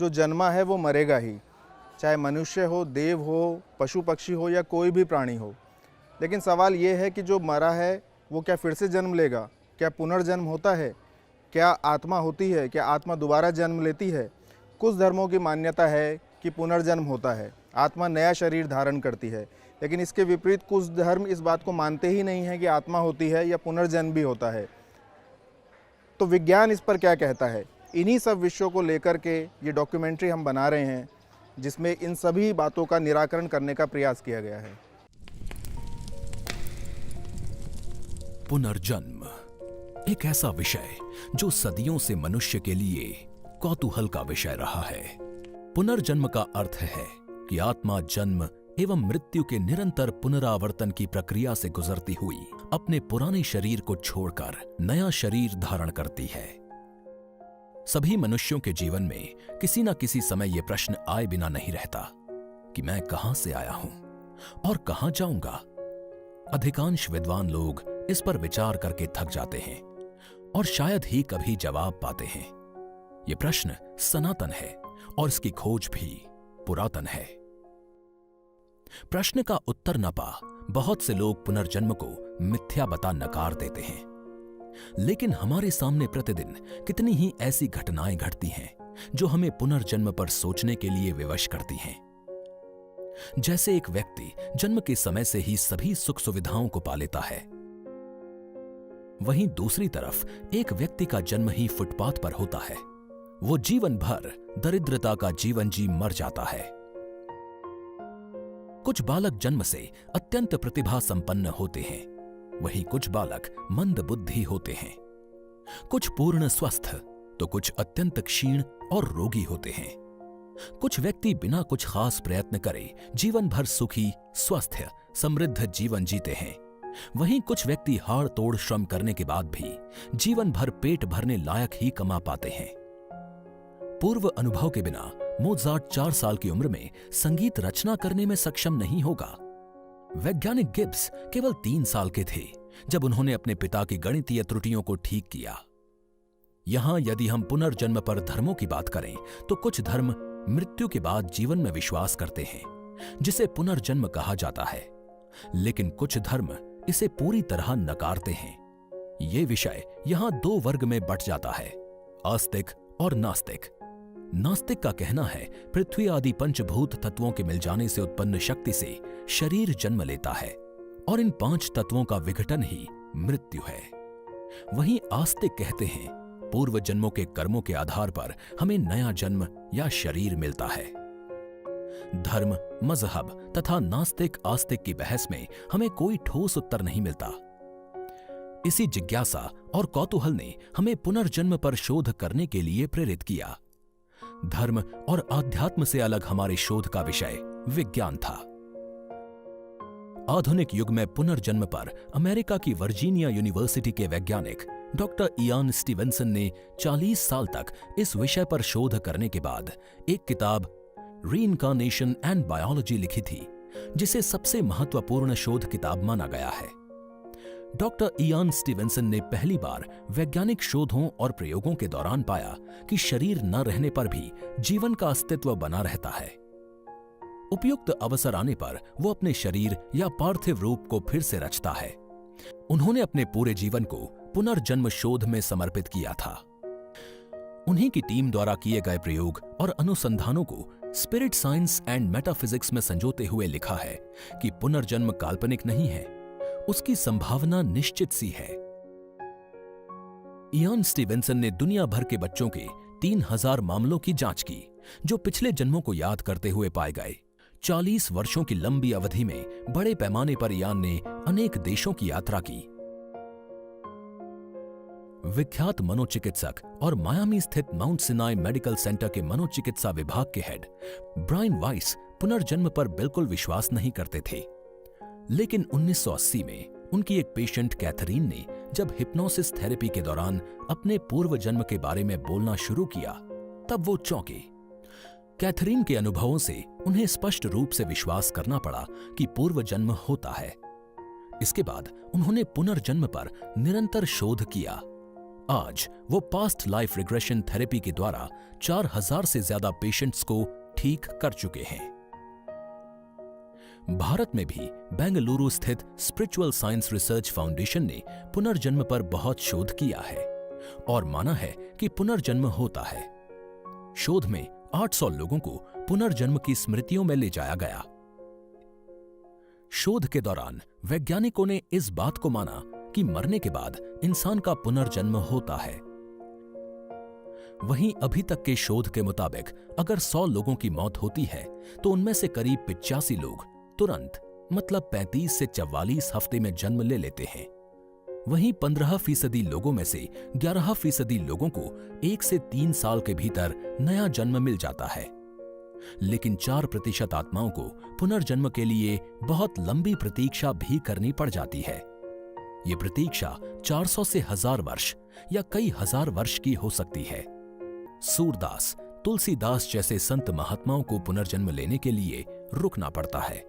जो जन्मा है वो मरेगा ही, चाहे मनुष्य हो, देव हो, पशु पक्षी हो या कोई भी प्राणी हो। लेकिन सवाल ये है कि जो मरा है वो क्या फिर से जन्म लेगा? क्या पुनर्जन्म होता है? क्या आत्मा होती है? क्या आत्मा दोबारा जन्म लेती है? कुछ धर्मों की मान्यता है कि पुनर्जन्म होता है, आत्मा नया शरीर धारण करती है। लेकिन इसके विपरीत कुछ धर्म इस बात को मानते ही नहीं हैं कि आत्मा होती है या पुनर्जन्म भी होता है। तो विज्ञान इस पर क्या कहता है? इन्हीं सब विषयों को लेकर के ये डॉक्यूमेंट्री हम बना रहे हैं, जिसमें इन सभी बातों का निराकरण करने का प्रयास किया गया है। पुनर्जन्म एक ऐसा विषय जो सदियों से मनुष्य के लिए कौतूहल का विषय रहा है। पुनर्जन्म का अर्थ है कि आत्मा जन्म एवं मृत्यु के निरंतर पुनरावर्तन की प्रक्रिया से गुजरती हुई अपने पुराने शरीर को छोड़कर नया शरीर धारण करती है। सभी मनुष्यों के जीवन में किसी न किसी समय यह प्रश्न आए बिना नहीं रहता कि मैं कहां से आया हूं और कहां जाऊंगा। अधिकांश विद्वान लोग इस पर विचार करके थक जाते हैं और शायद ही कभी जवाब पाते हैं। यह प्रश्न सनातन है और इसकी खोज भी पुरातन है। प्रश्न का उत्तर न पा बहुत से लोग पुनर्जन्म को मिथ्या बता नकार देते हैं। लेकिन हमारे सामने प्रतिदिन कितनी ही ऐसी घटनाएं घटती हैं जो हमें पुनर्जन्म पर सोचने के लिए विवश करती हैं। जैसे एक व्यक्ति जन्म के समय से ही सभी सुख सुविधाओं को पा लेता है, वहीं दूसरी तरफ एक व्यक्ति का जन्म ही फुटपाथ पर होता है। वो जीवन भर दरिद्रता का जीवन जी मर जाता है। कुछ बालक जन्म से अत्यंत प्रतिभा संपन्न होते हैं, वहीं कुछ बालक मंद बुद्धि होते हैं। कुछ पूर्ण स्वस्थ तो कुछ अत्यंत क्षीण और रोगी होते हैं। कुछ व्यक्ति बिना कुछ खास प्रयत्न करे जीवन भर सुखी, स्वस्थ, समृद्ध जीवन जीते हैं। वहीं कुछ व्यक्ति हाड़ तोड़ श्रम करने के बाद भी जीवन भर पेट भरने लायक ही कमा पाते हैं। पूर्व अनुभव के बिना मोजार्ट 4 साल की उम्र में संगीत रचना करने में सक्षम नहीं होगा। वैज्ञानिक गिब्स केवल 3 साल के थे जब उन्होंने अपने पिता की गणितीय त्रुटियों को ठीक किया। यहां यदि हम पुनर्जन्म पर धर्मों की बात करें तो कुछ धर्म मृत्यु के बाद जीवन में विश्वास करते हैं, जिसे पुनर्जन्म कहा जाता है। लेकिन कुछ धर्म इसे पूरी तरह नकारते हैं। ये विषय यहां 2 वर्ग में बंट जाता है, आस्तिक और नास्तिक। नास्तिक का कहना है पृथ्वी आदि पंचभूत तत्वों के मिल जाने से उत्पन्न शक्ति से शरीर जन्म लेता है और इन 5 तत्वों का विघटन ही मृत्यु है। वहीं आस्तिक कहते हैं पूर्व जन्मों के कर्मों के आधार पर हमें नया जन्म या शरीर मिलता है। धर्म, मजहब तथा नास्तिक आस्तिक की बहस में हमें कोई ठोस उत्तर नहीं मिलता। इसी जिज्ञासा और कौतूहल ने हमें पुनर्जन्म पर शोध करने के लिए प्रेरित किया। धर्म और आध्यात्म से अलग हमारे शोध का विषय विज्ञान था। आधुनिक युग में पुनर्जन्म पर अमेरिका की वर्जीनिया यूनिवर्सिटी के वैज्ञानिक डॉक्टर इयान स्टीवेंसन ने 40 साल तक इस विषय पर शोध करने के बाद एक किताब रीइंकार्नेशन एंड बायोलॉजी लिखी थी, जिसे सबसे महत्वपूर्ण शोध किताब माना गया है। डॉक्टर इयान स्टीवेंसन ने पहली बार वैज्ञानिक शोधों और प्रयोगों के दौरान पाया कि शरीर न रहने पर भी जीवन का अस्तित्व बना रहता है। उपयुक्त अवसर आने पर वो अपने शरीर या पार्थिव रूप को फिर से रचता है। उन्होंने अपने पूरे जीवन को पुनर्जन्म शोध में समर्पित किया था। उन्हीं की टीम द्वारा किए गए प्रयोग और अनुसंधानों को स्पिरिट साइंस एंड मेटाफिजिक्स में संजोते हुए लिखा है कि पुनर्जन्म काल्पनिक नहीं है, उसकी संभावना निश्चित सी है। इयान स्टीवेंसन ने दुनिया भर के बच्चों के 3000 मामलों की जांच की, जो पिछले जन्मों को याद करते हुए पाए गए। 40 वर्षों की लंबी अवधि में बड़े पैमाने पर इयान ने अनेक देशों की यात्रा की। विख्यात मनोचिकित्सक और मायामी स्थित माउंट सिनाई मेडिकल सेंटर के मनोचिकित्सा विभाग के हेड ब्रायन वाइस पुनर्जन्म पर बिल्कुल विश्वास नहीं करते थे। लेकिन 1980 में उनकी एक पेशेंट कैथरीन ने जब हिप्नोसिस थेरेपी के दौरान अपने पूर्व जन्म के बारे में बोलना शुरू किया, तब वो चौंके। कैथरीन के अनुभवों से उन्हें स्पष्ट रूप से विश्वास करना पड़ा कि पूर्व जन्म होता है। इसके बाद उन्होंने पुनर्जन्म पर निरंतर शोध किया। आज वो पास्ट लाइफ रिग्रेशन थेरेपी के द्वारा 4000 से ज्यादा पेशेंट्स को ठीक कर चुके हैं। भारत में भी बेंगलुरु स्थित स्पिरिचुअल साइंस रिसर्च फाउंडेशन ने पुनर्जन्म पर बहुत शोध किया है और माना है कि पुनर्जन्म होता है। शोध में 800 लोगों को पुनर्जन्म की स्मृतियों में ले जाया गया। शोध के दौरान वैज्ञानिकों ने इस बात को माना कि मरने के बाद इंसान का पुनर्जन्म होता है। वहीं अभी तक के शोध के मुताबिक अगर 100 लोगों की मौत होती है तो उनमें से करीब 85 लोग तुरंत मतलब 35 से 44 हफ्ते में जन्म ले लेते हैं। वहीं 15% लोगों में से 11% लोगों को 1 से 3 साल के भीतर नया जन्म मिल जाता है। लेकिन 4% आत्माओं को पुनर्जन्म के लिए बहुत लंबी प्रतीक्षा भी करनी पड़ जाती है। ये प्रतीक्षा 400 से 1000 वर्ष या कई हजार वर्ष की हो सकती है। सूरदास, तुलसीदास जैसे संत महात्माओं को पुनर्जन्म लेने के लिए रुकना पड़ता है,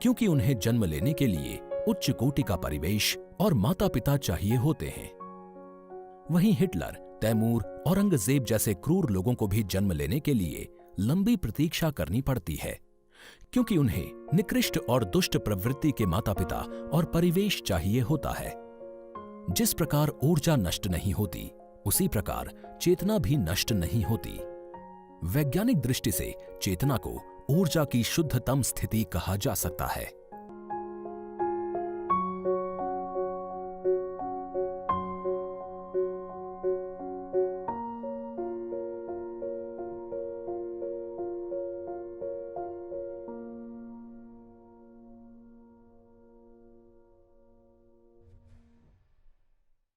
क्योंकि उन्हें जन्म लेने के लिए उच्च कोटि का परिवेश और माता पिता चाहिए होते हैं। वहीं हिटलर, तैमूर, औरंगजेब जैसे क्रूर लोगों को भी जन्म लेने के लिए लंबी प्रतीक्षा करनी पड़ती है, क्योंकि उन्हें निकृष्ट और दुष्ट प्रवृत्ति के माता पिता और परिवेश चाहिए होता है। जिस प्रकार ऊर्जा नष्ट नहीं होती, उसी प्रकार चेतना भी नष्ट नहीं होती। वैज्ञानिक दृष्टि से चेतना को ऊर्जा की शुद्धतम स्थिति कहा जा सकता है।